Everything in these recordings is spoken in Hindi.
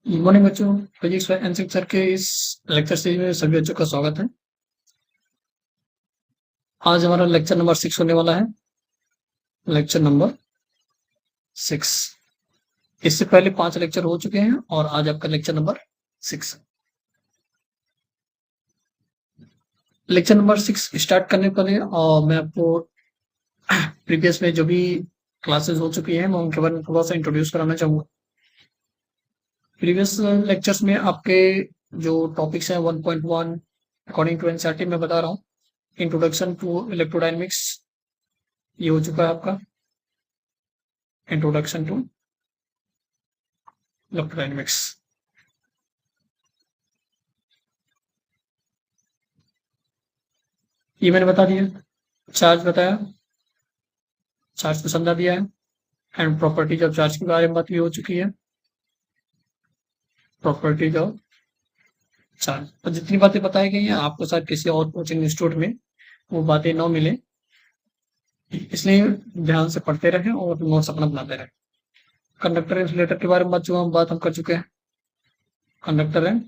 गुड मॉर्निंग बच्चों। फिजिक्स एंड सर के इस लेक्चर सीरीज में सभी बच्चों का स्वागत है। आज हमारा लेक्चर नंबर 6 होने वाला है। Lecture number 6। इससे पहले 5 लेक्चर हो चुके हैं और आज आपका lecture number 6। Lecture number 6 start करने पहले और मैं आपको प्रीवियस में जो भी क्लासेस हो चुकी हैं मैं उनके बारे में थोड़ा सा इंट्रोड्यूस कराना चाहूंगा। प्रीवियस लेक्चर्स में आपके जो टॉपिक्स हैं 1.1 अकॉर्डिंग टू एनसीईआरटी में बता रहा हूँ। इंट्रोडक्शन टू इलेक्ट्रोडायनेमिक्स ये हो चुका है आपका। इंट्रोडक्शन टू इलेक्ट्रोडायनेमिक्स ये मैंने बता दिया। चार्ज बताया, चार्ज को समझा दिया है एंड प्रॉपर्टीज ऑफ चार्ज के बारे में बात भी हो चुकी है। प्रॉपर्टीज ऑफ चार्ज और जितनी बातें बताई गई हैं आपको शायद किसी और कोचिंग इंस्टीट्यूट में वो बातें न मिले, इसलिए ध्यान से पढ़ते रहें और नोट्स अपना बनाते रहें। कंडक्टर इंसुलेटर के बारे में बात हम कर चुके हैं। Conductor and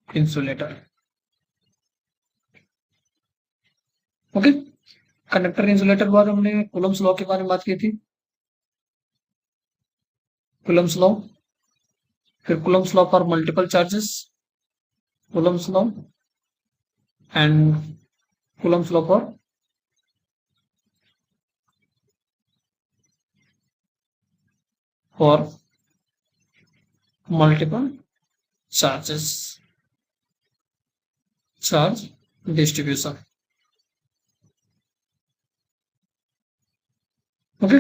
insulator, okay. Conductor insulator के बाद हमने कूलम्ब्स लॉ के बारे में बात की थी। कूलम्ब्स लॉ, फिर Coulomb's law for multiple charges, Coulomb's law and Coulomb's law for multiple charges, charge distribution, okay.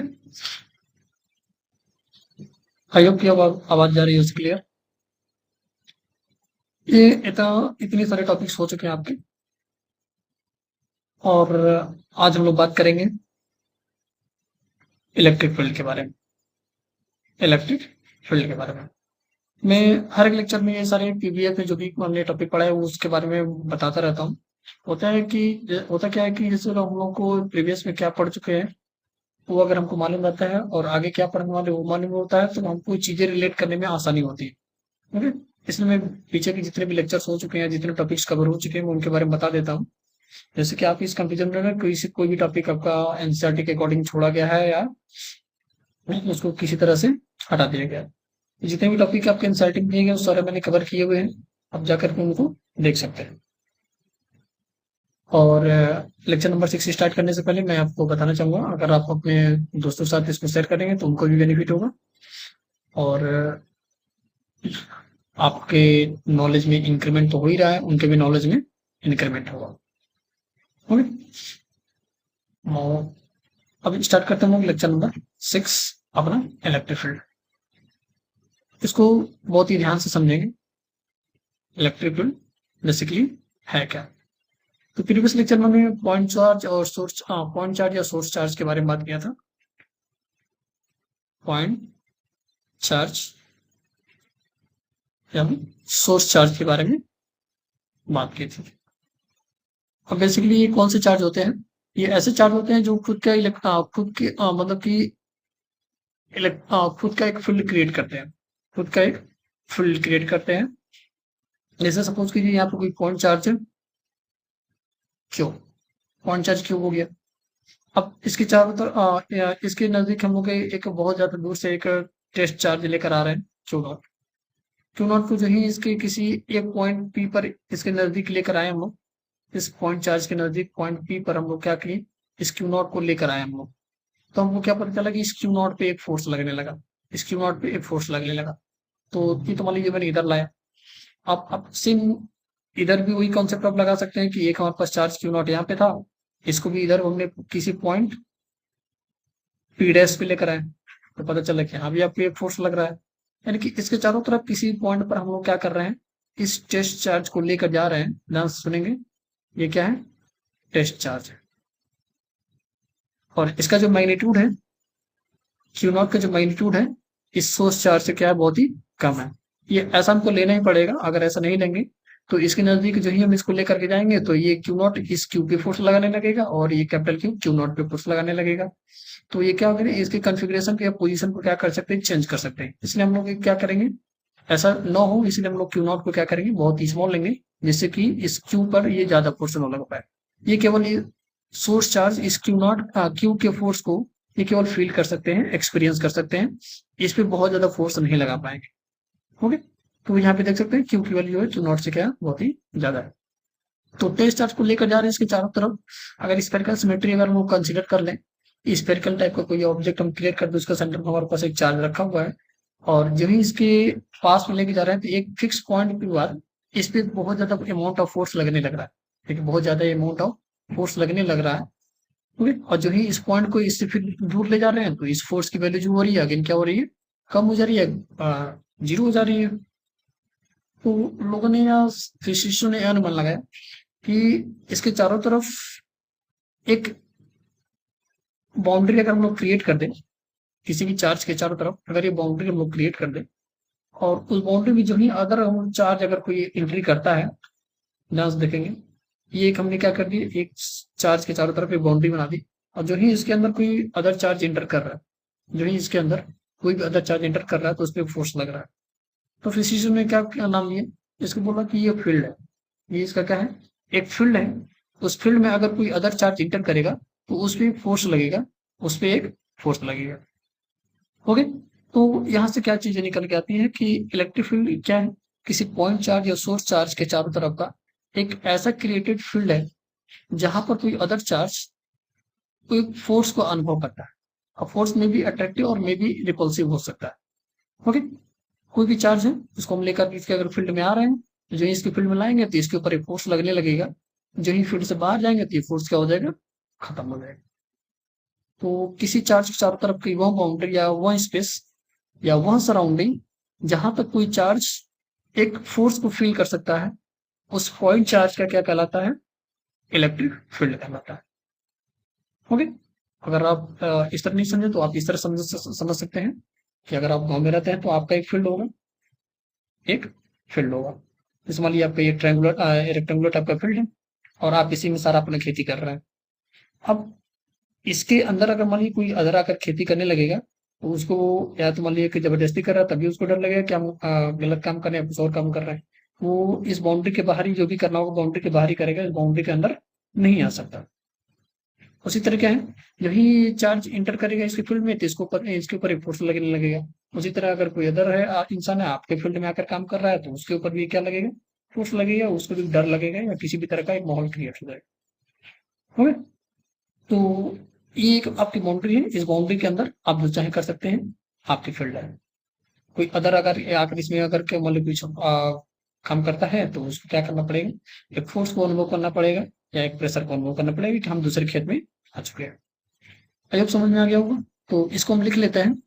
I hope की आवाज जा रही है क्लियर। ये इतने सारे टॉपिक्स हो चुके हैं आपके और आज हम लोग बात करेंगे इलेक्ट्रिक फील्ड के बारे में। इलेक्ट्रिक फील्ड के बारे में मैं हर एक लेक्चर में ये सारे पीवीएफ में जो भी हमने टॉपिक पढ़ा है वो उसके बारे में बताता रहता हूँ। होता क्या है कि जैसे हम लोग को प्रीवियस में क्या पढ़ चुके हैं वो अगर हमको मालूम रहता है और आगे क्या पढ़ने वाले वो मालूम होता है तो हमको चीजें रिलेट करने में आसानी होती है, ओके। इसलिए मैं पीछे के जितने भी लेक्चर्स हो चुके हैं, जितने टॉपिक्स कवर हो चुके हैं मैं उनके बारे में बता देता हूँ। जैसे कि आप इस कंफ्यूजन में ना कोई भी टॉपिक आपका एनसीईआरटी के अकॉर्डिंग छोड़ा गया है या उसको किसी तरह से हटा दिया गया है। जितने भी टॉपिक आपके एनसीईआरटी में दिए गए वो सारे मैंने कवर किए हुए हैं, आप जाकर के उनको देख सकते हैं। और लेक्चर नंबर 6 स्टार्ट करने से पहले मैं आपको बताना चाहूंगा अगर आप अपने दोस्तों के साथ इसको शेयर करेंगे तो उनको भी बेनिफिट होगा और आपके नॉलेज में इंक्रीमेंट तो हो ही रहा है, उनके भी नॉलेज में इंक्रीमेंट होगा, ओके। और अब स्टार्ट करते हैं लेक्चर नंबर 6 अपना इलेक्ट्रिक फील्ड। इसको बहुत ही ध्यान से समझेंगे। इलेक्ट्रिक फील्ड बेसिकली है क्या। तो प्रीवियस लेक्चर में हमने पॉइंट चार्ज या सोर्स चार्ज के बारे में बात किया था। पॉइंट चार्ज या सोर्स चार्ज के बारे में बात की थी। अब बेसिकली ये कौन से चार्ज होते हैं? ये ऐसे चार्ज होते हैं जो मतलब कि खुद का एक फील्ड क्रिएट करते हैं। खुद का एक फील्ड क्रिएट करते हैं। जैसे सपोज कीजिए यहाँ पर कोई पॉइंट चार्ज है क्यू। पॉइंट चार्ज क्यू हो गया। अब इसके चारों तरफ इसके नजदीक हम लोग एक बहुत ज्यादा दूर से एक टेस्ट चार्ज लेकर आ रहे हैं क्यू नॉट। क्यू नॉट को जो ही इसके किसी एक पॉइंट पी पर इसके नजदीक लेकर आए हम लोग। इस पॉइंट चार्ज के नजदीक पॉइंट पी पर हम लोग क्या किए, इस क्यू नॉट को लेकर आए हम लोग। तो हमको क्या पता चला कि इस क्यू नॉट पे एक फोर्स लगने लगा। इस क्यू नॉट पे एक फोर्स लगने लगा। तो ये तो मान लीजिए मैंने इधर लाया। अब सेम इधर भी वही कॉन्सेप्ट आप लगा सकते हैं कि एक हमारे पास चार्ज क्यू नॉट यहाँ पे था, इसको भी इधर हमने किसी पॉइंट पी डैश पे लेकर आए तो पता चला कि हाँ भी आपको एक फोर्स लग रहा है। यानी कि इसके चारों तरफ किसी पॉइंट पर हम लोग क्या कर रहे हैं, इस टेस्ट चार्ज को लेकर जा रहे हैं। ध्यान से सुनेंगे, ये क्या है, टेस्ट चार्ज है। और इसका जो मैग्नीट्यूड है, क्यू नॉट का जो मैग्नीट्यूड है इस सोर्स चार्ज से क्या है, बहुत ही कम है। ये ऐसा हमको लेना ही पड़ेगा, अगर ऐसा नहीं लेंगे तो इसके नजदीक जो ही हम इसको लेकर के जाएंगे तो ये क्यू नॉट इस क्यू पे फोर्स लगाने लगेगा और ये कैपिटल क्यू क्यू नॉट पे फोर्स लगाने लगेगा। तो ये क्या करें, इसके कॉन्फ़िगरेशन को या पोजीशन को क्या कर सकते हैं, चेंज कर सकते हैं। इसलिए हम लोग क्या करेंगे, ऐसा ना हो इसलिए हम लोग क्यू नॉट को क्या करेंगे, बहुत ही स्मॉल लेंगे, जिससे कि इस क्यू पर ये ज्यादा फोर्स ना लग पाए। ये केवल ये सोर्स चार्ज इस क्यू नॉट क्यू के फोर्स को ये केवल फील कर सकते हैं, एक्सपीरियंस कर सकते हैं, इस पे बहुत ज्यादा फोर्स नहीं लगा पाएंगे। ओके, तो यहाँ पे देख सकते हैं क्यू की वैल्यू है क्यू नॉट से क्या बहुत ही ज्यादा है। तो टेस्ट चार्ज को लेकर जा रहे हैं इसके चारों तरफ। अगर स्फेरिकल सिमेट्री अगर हम लोग कंसिडर कर लें, स्फेरिकल टाइप का कोई ऑब्जेक्ट हम क्रिएट कर दे, उसका सेंटर में हमारे पास एक चार्ज रखा हुआ है, और जो ही इसके पास में लेके जा रहे हैं तो एक फिक्स पॉइंट के बाद इस पे बहुत ज्यादा अमाउंट ऑफ फोर्स लगने लग रहा है। ठीक है, बहुत ज्यादा अमाउंट ऑफ फोर्स लगने लग रहा है। ओके, और जो ही इस पॉइंट को इससे फिर दूर ले जा रहे हैं तो इस फोर्स की वैल्यू जो हो रही है अगेन क्या हो रही है, कम हो जा रही है, जीरो हो जा रही है। तो लोगों ने या फिजिसिस्टों ने यह अनुमान लगाया कि इसके चारों तरफ एक बाउंड्री अगर हम लोग क्रिएट कर दें, किसी भी चार्ज के चारों तरफ अगर ये बाउंड्री हम लोग क्रिएट कर दें, और उस बाउंड्री में जो ही अदर हम चार्ज अगर कोई एंट्री करता है, ध्यान से देखेंगे, ये एक हमने क्या कर दी, एक चार्ज के चारों तरफ एक बाउंड्री बना दी, और जो ही इसके अंदर कोई अदर चार्ज एंटर कर रहा है, जो ही इसके अंदर कोई भी अदर चार्ज एंटर कर रहा है तो उस पर फोर्स लग रहा है। तो फिजिसिस्ट ने क्या क्या नाम लिया, इसको बोला कि ये फील्ड है, ये इसका क्या है, एक फील्ड है। उस फील्ड में अगर कोई अदर चार्ज इंटर करेगा तो उस पर फोर्स लगेगा, उस पर एक फोर्स लगेगा। ओके, तो यहाँ से क्या चीजें निकल के आती है कि इलेक्ट्रिक फील्ड क्या है, किसी पॉइंट चार्ज या सोर्स चार्ज के चारों तरफ का एक ऐसा क्रिएटेड फील्ड है जहां पर कोई अदर चार्ज कोई फोर्स को अनुभव करता है, और फोर्स में भी अट्रैक्टिव और में भी रिपल्सिव हो सकता है। ओके, कोई भी चार्ज है उसको हम लेकर इसके अगर फील्ड में आ रहे हैं, तो जो ही इसके फील्ड में लाएंगे तो इसके ऊपर एक फोर्स लगने लगेगा, जो ही फील्ड से बाहर जाएंगे तो ये फोर्स क्या हो जाएगा, खत्म हो जाएगा। तो किसी चार्ज के चारों तरफ की वह बाउंड्री या वह स्पेस या वह सराउंडिंग जहां तक कोई चार्ज एक फोर्स को फील कर सकता है, उस पॉइंट चार्ज का क्या कहलाता है, इलेक्ट्रिक फील्ड कहलाता है। ओके, अगर आप इस तरह नहीं समझे तो आप इस तरह समझ सकते हैं कि अगर आप गांव में रहते हैं तो आपका एक फील्ड होगा, एक फील्ड होगा, जैसे मान लीजिए आपका ये ट्रायंगुलर रेक्टेंगुलर टाइप का फील्ड है, और आप इसी में सारा अपना खेती कर रहे हैं। अब इसके अंदर अगर मान लीजिए कोई अदर आकर खेती करने लगेगा तो उसको, या तो मान लीजिए कि जबरदस्ती कर रहा है तभी उसको डर लगेगा कि हम गलत काम कर रहे हैं, कुछ और काम कर रहे हैं, वो इस बाउंड्री के बाहर ही जो भी करना होगा बाउंड्री के बाहर ही करेगा, इस बाउंड्री के अंदर नहीं आ सकता। उसी तरह क्या है, यही चार्ज इंटर करेगा इसके फील्ड में तो इसके ऊपर एक फोर्स लगने लगेगा। उसी तरह अगर कोई अदर है इंसान है आपके फील्ड में आकर काम कर रहा है तो उसके ऊपर भी क्या लगेगा, फोर्स लगेगा, उसको भी डर लगेगा या किसी भी तरह का एक माहौल क्रिएट हो जाएगा। ओके, तो ये एक आपकी बाउंड्री है, इस बाउंड्री के अंदर आप जो चाहे कर सकते हैं, आपकी फील्ड है। कोई अदर अगर आकर इसमें अगर के मतलब कुछ काम करता है तो उसको क्या करना पड़ेगा, एक फोर्स को अनुभव करना पड़ेगा या एक प्रेशर को अनुभव करना पड़ेगा कि हम दूसरे खेत में आ चुके हैं। आई होप समझ में आ गया होगा। तो इसको हम लिख लेते हैं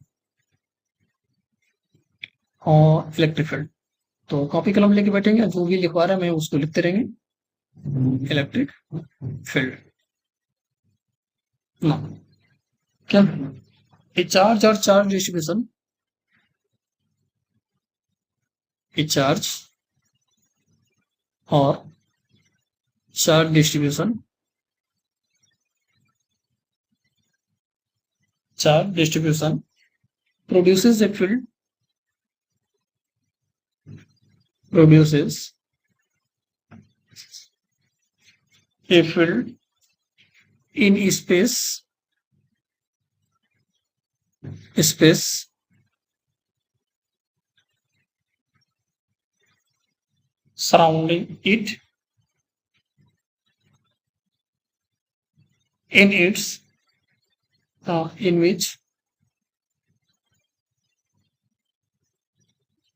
और इलेक्ट्रिक फील्ड। तो कॉपी कलम लेके बैठेंगे, जो भी लिखवा रहा है मैं उसको लिखते रहेंगे, इलेक्ट्रिक फील्ड ना क्या, ए चार्ज और चार्ज डिस्ट्रीब्यूशन, ए चार्ज और charge distribution, charge distribution produces a field, produces a field in space surrounding it in its in which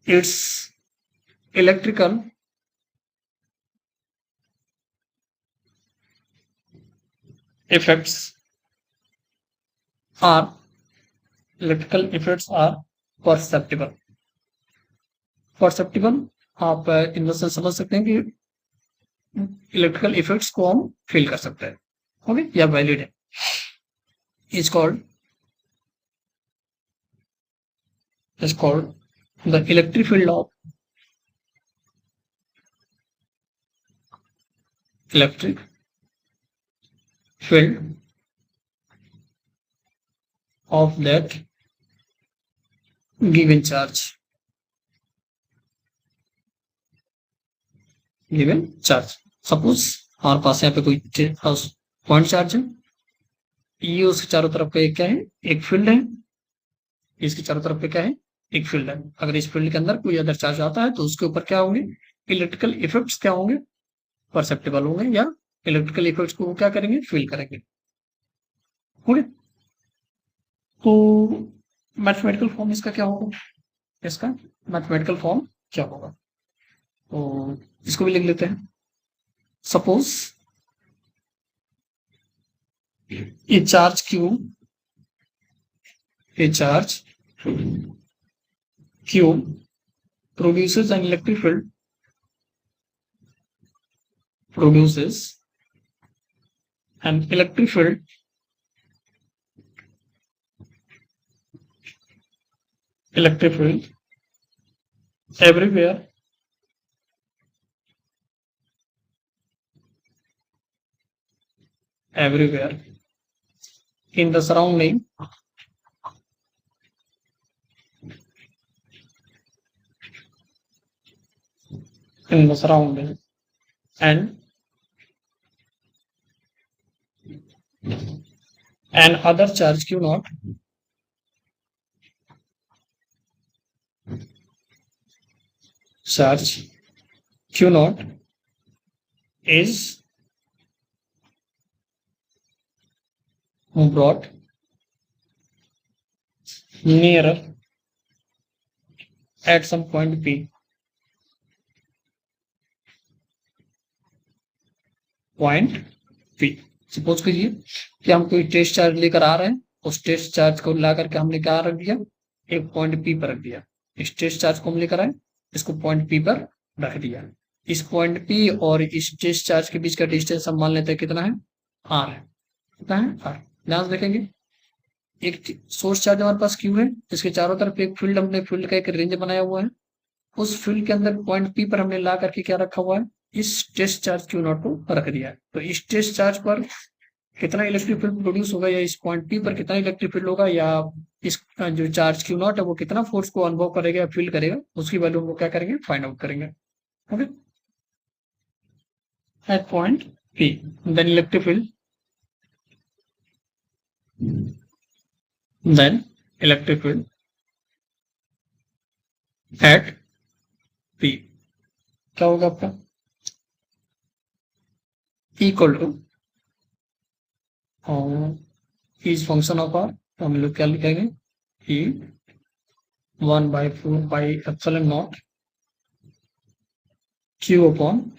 its electrical effects are perceptible। perceptible आप इन से समझ सकते हैं कि इलेक्ट्रिकल इफेक्ट्स को हम फील कर सकते हैं। ओके, या वैलिड है, is called the electric field of electric field of that given charge। Given charge. Suppose हमारे पास यहाँ पे कोई पॉइंट चार्ज है, ये उसके चारों तरफ का एक क्या है, एक फील्ड है, इसके चारों तरफ पे क्या है, एक फील्ड है। अगर इस फील्ड के अंदर कोई अदर चार्ज आता है तो उसके ऊपर क्या होंगे, इलेक्ट्रिकल इफेक्ट्स क्या होंगे, परसेप्टेबल होंगे, या इलेक्ट्रिकल इफेक्ट्स को क्या करेंगे, फील करेंगे। ओके, तो मैथमेटिकल फॉर्म इसका क्या होगा, इसका मैथमेटिकल फॉर्म क्या होगा, तो इसको भी लिख लेते हैं। Suppose A charge Q, a charge q produces an electric field, produces an electric field everywhere in the surrounding and other charge q naught is brought nearer at some point p, point P. Suppose कीजिए कि हम कोई टेस्ट चार्ज लेकर आ रहे हैं, उस टेस्ट चार्ज को ला करके हमने क्या रख दिया, एक पॉइंट पी पर रख दिया। इस टेस्ट चार्ज को हम लेकर आए, इसको पॉइंट पी पर रख दिया। इस पॉइंट पी और इस टेस्ट चार्ज के बीच का डिस्टेंस हम मान लेते हैं कितना है, आर है। कितना है, आर। ध्यान से देखेंगे, एक सोर्स चार्ज हमारे पास क्यू है, इसके चारों तरफ एक फील्ड, हमने फील्ड का एक रेंज बनाया हुआ है। उस फील्ड के अंदर पॉइंट पी पर हमने ला करके क्या रखा हुआ है, इस टेस्ट चार्ज क्यू नॉट को रख दिया है। तो इस टेस्ट चार्ज पर कितना इलेक्ट्रिक फील्ड प्रोड्यूस होगा, या इस पॉइंट पी पर कितना इलेक्ट्रिक फील्ड होगा, या इस जो चार्ज क्यू नॉट है वो कितना फोर्स को अनुभव करेगा या फील करेगा, उसकी वैल्यू वो क्या करेंगे, फाइंड आउट करेंगे। Okay, at point P then electric field, at P क्या होगा आपका, equal to is function of R, तो हम लोग क्या लिखेंगे, E 1/4 Q upon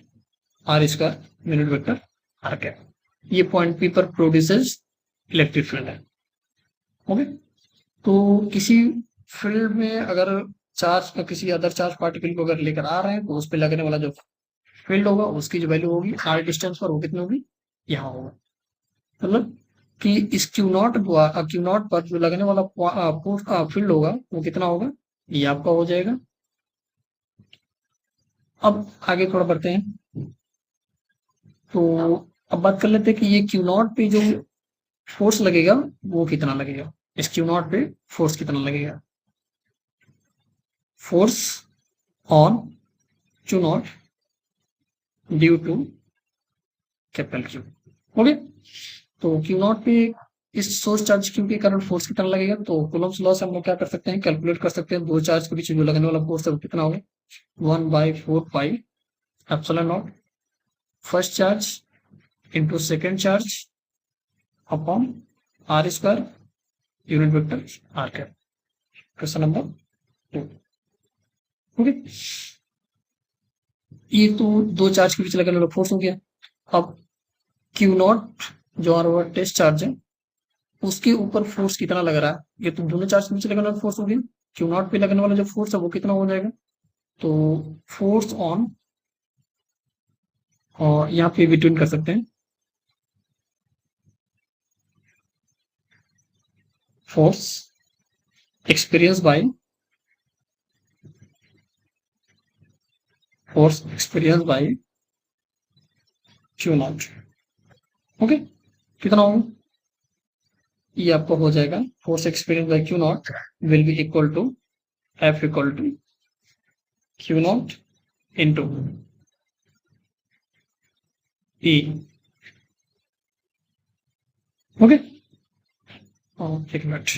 R square unit vector R cap. ये पॉइंट पी पर प्रोड्यूसेस इलेक्ट्रिक फील्ड है। ओके, तो किसी फील्ड में अगर चार्ज का किसी अदर चार्ज पार्टिकल को अगर लेकर आ रहे हैं तो उस पर लगने वाला जो फील्ड होगा उसकी जो वैल्यू होगी आर डिस्टेंस पर, वो कितनी होगी, यहाँ होगा। मतलब कि इस क्यू नॉट पर जो लगने वाला फील्ड होगा वो कितना होगा, ये आपका हो जाएगा। अब आगे थोड़ा बढ़ते हैं, तो अब बात कर लेते हैं कि ये क्यू नॉट पे जो फोर्स लगेगा वो कितना लगेगा, इस क्यू नॉट पे फोर्स कितना लगेगा। Force on Q naught due to capital Q. Okay, तो क्यू नॉट पे इस सोर्स चार्ज क्यू के कारण फोर्स कितना लगेगा, तो कूलम्स लॉ से हम लोग क्या कर सकते हैं, कैलकुलेट कर सकते हैं। दो चार्ज के बीच जो लगने वाला फोर्स है वो कितना होगा, 1/4 epsilon naught first charge into second charge upon R square unit vector R cap. Question number 2। Okay, ये तो दो चार्ज के बीच लगने वाला फोर्स हो गया। अब क्यू नॉट जो हमारा टेस्ट चार्ज है उसके ऊपर फोर्स कितना लग रहा है, ये तो दोनों चार्ज के बीच लगने वाला फोर्स हो गया। क्यू नॉट पे लगने वाला जो फोर्स है वो कितना हो जाएगा, तो फोर्स ऑन, और यहाँ पे बिटवीन कर सकते हैं, force experience by Q naught. Okay, कितना होगा, ये आपको हो जाएगा force experience by Q naught will be equal to F equal to Q naught into E. Okay, एक मिनट।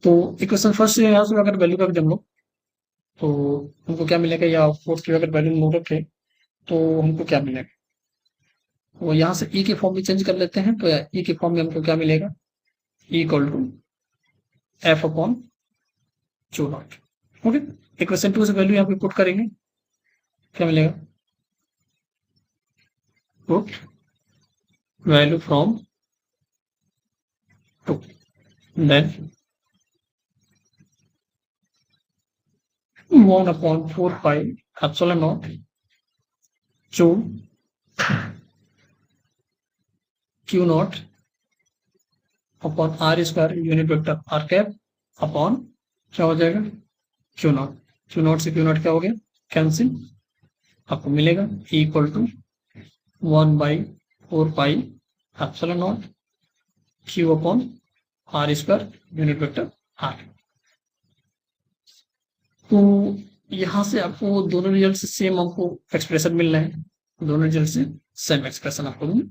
तो इक्वेशन फर्स्ट से यहाँ से अगर वैल्यू का जम लो तो हमको क्या मिलेगा, या फोर्स की अगर वैल्यू नो रखे तो हमको क्या मिलेगा, वो यहाँ से ई के फॉर्म में चेंज कर लेते हैं। तो ई के फॉर्म में हमको क्या मिलेगा, E equal to F upon Q naught. Okay, equation two से वैल्यू यहाँ पे पुट करेंगे, क्या मिलेगा, put value from two, then 1/4 pi epsilon naught Q Q naught upon R square unit vector R cap upon क्या हो जाएगा, क्यू नॉट। क्यू नॉट से क्यू नॉट क्या हो गया, कैंसिल। आपको मिलेगा E equal to 1/4 pi epsilon naught Q upon R square unit vector R. तो यहाँ से आपको दोनों रिजल्ट से सेम आपको एक्सप्रेशन मिल रहे हैं, दोनों रिजल्ट से सेम एक्सप्रेशन आपको मिल।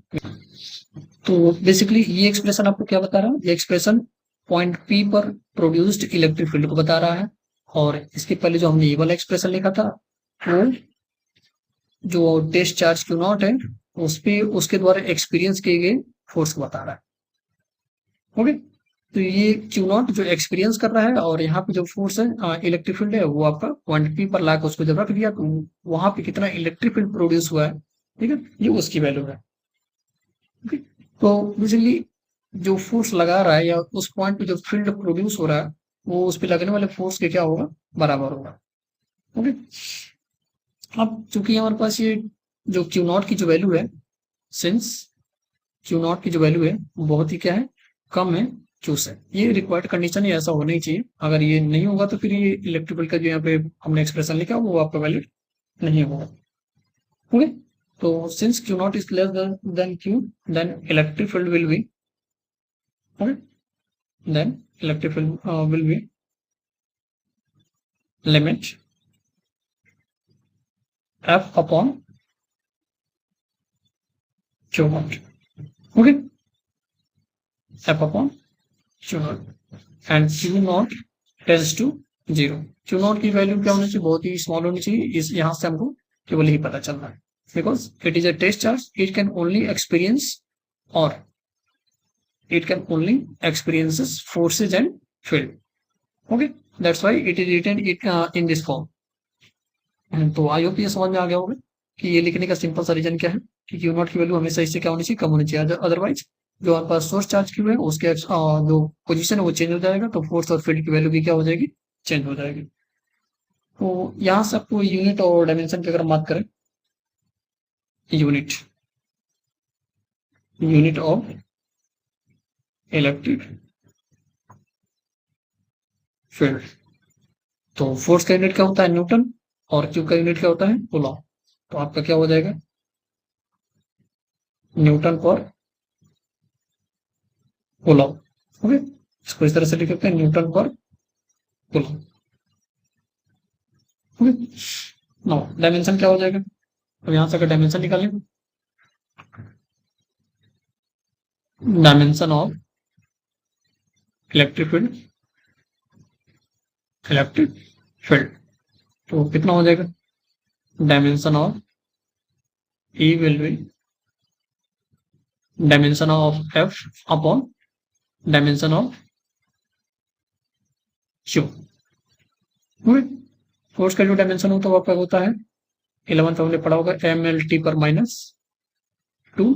तो बेसिकली ये एक्सप्रेशन आपको क्या बता रहा है, ये एक्सप्रेशन पॉइंट पी पर प्रोड्यूस्ड इलेक्ट्रिक फील्ड को बता रहा है। और इसके पहले जो हमने ये वाला एक्सप्रेशन लिखा था वो जो टेस्ट चार्ज क्यू नॉट है उस पे उसके द्वारा एक्सपीरियंस किए गए फोर्स को बता रहा है। ओके, तो ये क्यू नॉट जो एक्सपीरियंस कर रहा है और यहाँ पे जो फोर्स है इलेक्ट्रिक फील्ड है वो आपका पॉइंट पी पर लाकर उसको जब रख दिया तो वहां पे कितना इलेक्ट्रिक फील्ड प्रोड्यूस हुआ है, ठीक है, ये उसकी वैल्यू है। ओके, तो बेसिकली जो फोर्स लगा रहा है या उस पॉइंट पे जो फील्ड प्रोड्यूस हो रहा है वो उस पे लगने वाले फोर्स के क्या होगा, बराबर होगा। ओके, अब चूंकि हमारे पास ये जो क्यू नॉट की जो वैल्यू है, सिंस क्यू नॉट की जो वैल्यू है वो बहुत ही क्या है, कम है क्यू से, ये रिक्वायर्ड कंडीशन ही ऐसा होना ही चाहिए। अगर ये नहीं होगा तो फिर ये इलेक्ट्रिकल का जो यहाँ पे हमने एक्सप्रेशन लिखा वो आपका वैलिड नहीं होगा। ओके, तो since Q naught is less than Q, then electric field will be, okay, then electric field will be limit F upon Q naught. Okay, F upon Q naught and Q naught tends to zero. Q naught की वैल्यू क्या होनी चाहिए, बहुत ही स्मॉल होनी चाहिए। इस यहाँ से हमको केवल ही पता चल रहा है because it is a test charge, it can only experience और it can only experiences forces and field. Okay, that's why it is written in this form. तो आई होप ये समझ में आ गया होगा कि ये लिखने का सिंपल सा रीजन क्या है कि क्यू नॉट की वैल्यू हमेशा इससे क्या होनी चाहिए, कम होनी चाहिए। अदरवाइज जो हमारे पास सोर्स चार्ज क्यू है उसके जो पोजीशन है वो चेंज हो जाएगा, तो फोर्स और फील्ड की वैल्यू भी क्या हो जाएगी, चेंज हो जाएगी। तो यहाँ से आपको यूनिट और डायमेंशन की अगर हम बात करें, unit unit of electric field, तो फोर्स का यूनिट क्या होता है, न्यूटन, और क्यू का यूनिट क्या होता है, कूलॉम। तो आपका क्या हो जाएगा, न्यूटन पर कूलॉम। ओके, इसको इस तरह से लिख सकते हैं, न्यूटन पर कूलॉम। ओके, नो डायमेंशन क्या हो जाएगा, अब यहां से अगर डायमेंशन निकालें, dimension of electric field, electric field तो कितना हो जाएगा, dimension of E will be dimension of F upon dimension of Q. Force का जो डायमेंशन होता है वो आपका होता है 11th हमने पढ़ा होगा mlt पर -2,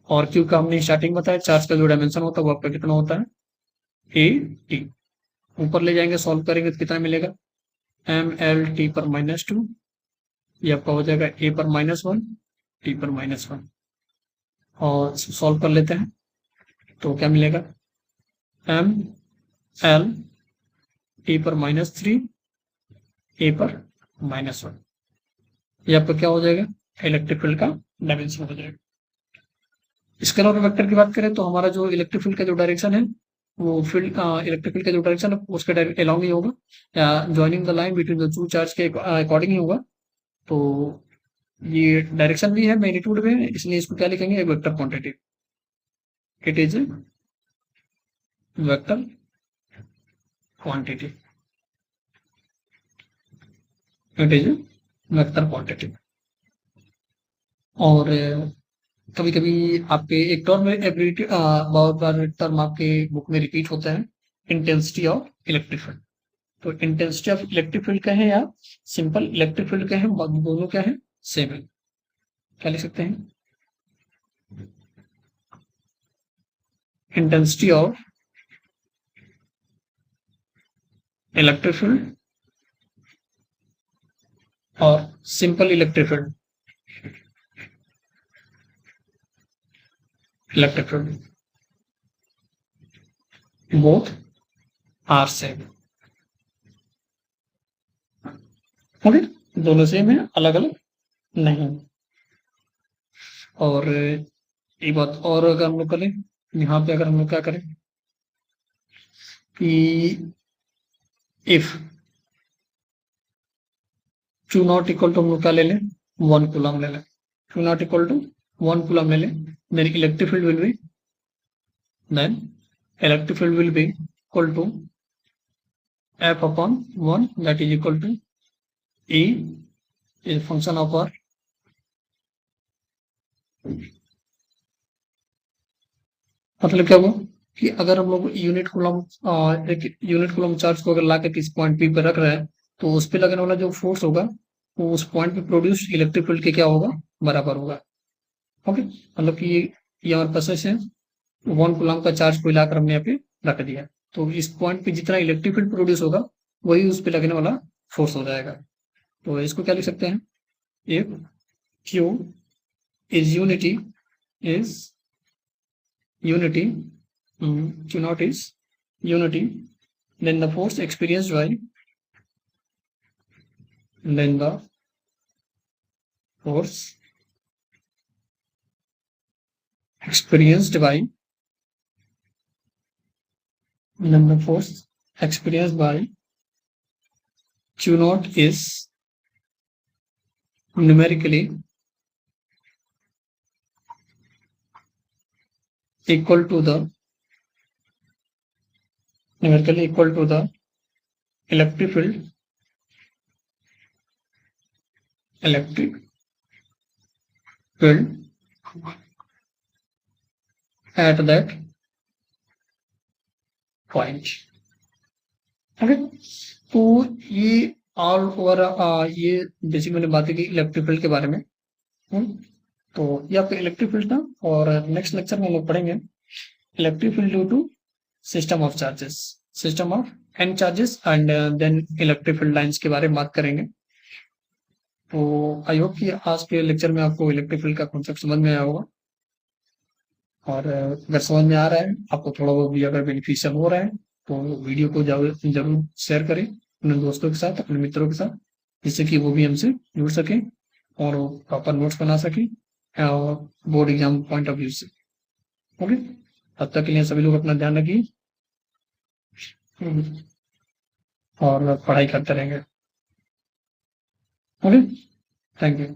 और क्यू का हमने स्टार्टिंग बताया, चार्ज का जो डायमेंशन होता है वो आपका कितना होता है, ए टी। ऊपर ले जाएंगे सॉल्व करेंगे तो कितना मिलेगा, mlt पर -2, ये आपका हो जाएगा ए पर -1 टी पर -1, और सॉल्व कर लेते हैं तो क्या मिलेगा, एम एल टी पर -3 ए पर -1, ये आपका क्या हो जाएगा, इलेक्ट्रिक फील्ड का डायमेंशन हो जाएगा। स्केलर और वेक्टर की बात करें तो हमारा जो इलेक्ट्रिक फील्ड का जो डायरेक्शन है वो फील्ड इलेक्ट्रिक फील्ड का जो डायरेक्शन है उसके डायरेक्ट अलोंग ही होगा, या joining the line between the two charge के अकॉर्डिंग ही होगा। तो ये डायरेक्शन भी है, मैग्नीट्यूड भी है, इसलिए इसको क्या लिखेंगे, एक vector quantity. It is vector quantity. It is vector quantity. और कभी कभी आपके एक टर्म में एबिलिटी, बहुत बार टर्म आपके बुक में रिपीट होता है, इंटेंसिटी ऑफ इलेक्ट्रिक फील्ड। तो इंटेंसिटी ऑफ इलेक्ट्रिक फील्ड का है या सिंपल इलेक्ट्रिक फील्ड का है, दोनों क्या है, सेम है। क्या लिख सकते हैं, इंटेंसिटी ऑफ इलेक्ट्रिक फील्ड और simple electric field. Electric field both are same. Okay, दोनों सेम है, अलग अलग नहीं। और एक बात और अगर हम लोग करें, यहाँ पे अगर हम लोग क्या करें कि if Q naught equal to हम लोग क्या ले लें, 1 कूलम ले लें। Q naught equal to 1 coulomb ले लें, then electric field will be, then electric field will be equal to F upon 1, that is equal to E is function of R। मतलब क्या हुआ कि अगर हम लोग यूनिट कूलम, एक यूनिट कूलम चार्ज को अगर ला के किस पॉइंट पी पे रख रहे हैं, तो उस पे लगने वाला जो फोर्स होगा वो उस पॉइंट पे प्रोड्यूस इलेक्ट्रिक फील्ड के क्या होगा, बराबर होगा। ओके, मतलब कि ये हमारे पास ऐसे 1 कूलम का चार्ज को लाकर हमने यहाँ पे रख दिया, तो इस पॉइंट पे जितना इलेक्ट्रिक फील्ड प्रोड्यूस होगा वही उस पे लगने वाला फोर्स हो जाएगा। तो इसको क्या लिख सकते हैं, if Q is unity, Q naught is unity, then the force experienced by, then the force experienced by, then the force experienced by Q naught is numerically equal to the electric field at that point। Okay, तो ये ऑल ओवर, ये बेसिक मैंने बातें की इलेक्ट्रिक फील्ड के बारे में। तो ये आपका इलेक्ट्रिक फील्ड था, और नेक्स्ट लेक्चर में हम लोग पढ़ेंगे electric field due to system of charges, system of N charges, and then electric field lines के बारे में बात करेंगे। तो आई होप कि आज के लेक्चर में आपको इलेक्ट्रिक फील्ड का कॉन्सेप्ट समझ में आया होगा, और अगर समझ में आ रहा है, आपको थोड़ा बहुत भी अगर बेनिफिशियल हो रहा है, तो वीडियो को जरूर शेयर करें अपने दोस्तों के साथ, अपने मित्रों के साथ, जिससे कि वो भी हमसे जुड़ सके और प्रॉपर नोट्स बना सके board exam point of view से। ओके, तब तक के लिए सभी लोग अपना ध्यान रखिए और पढ़ाई करते रहेंगे। Okay, thank you.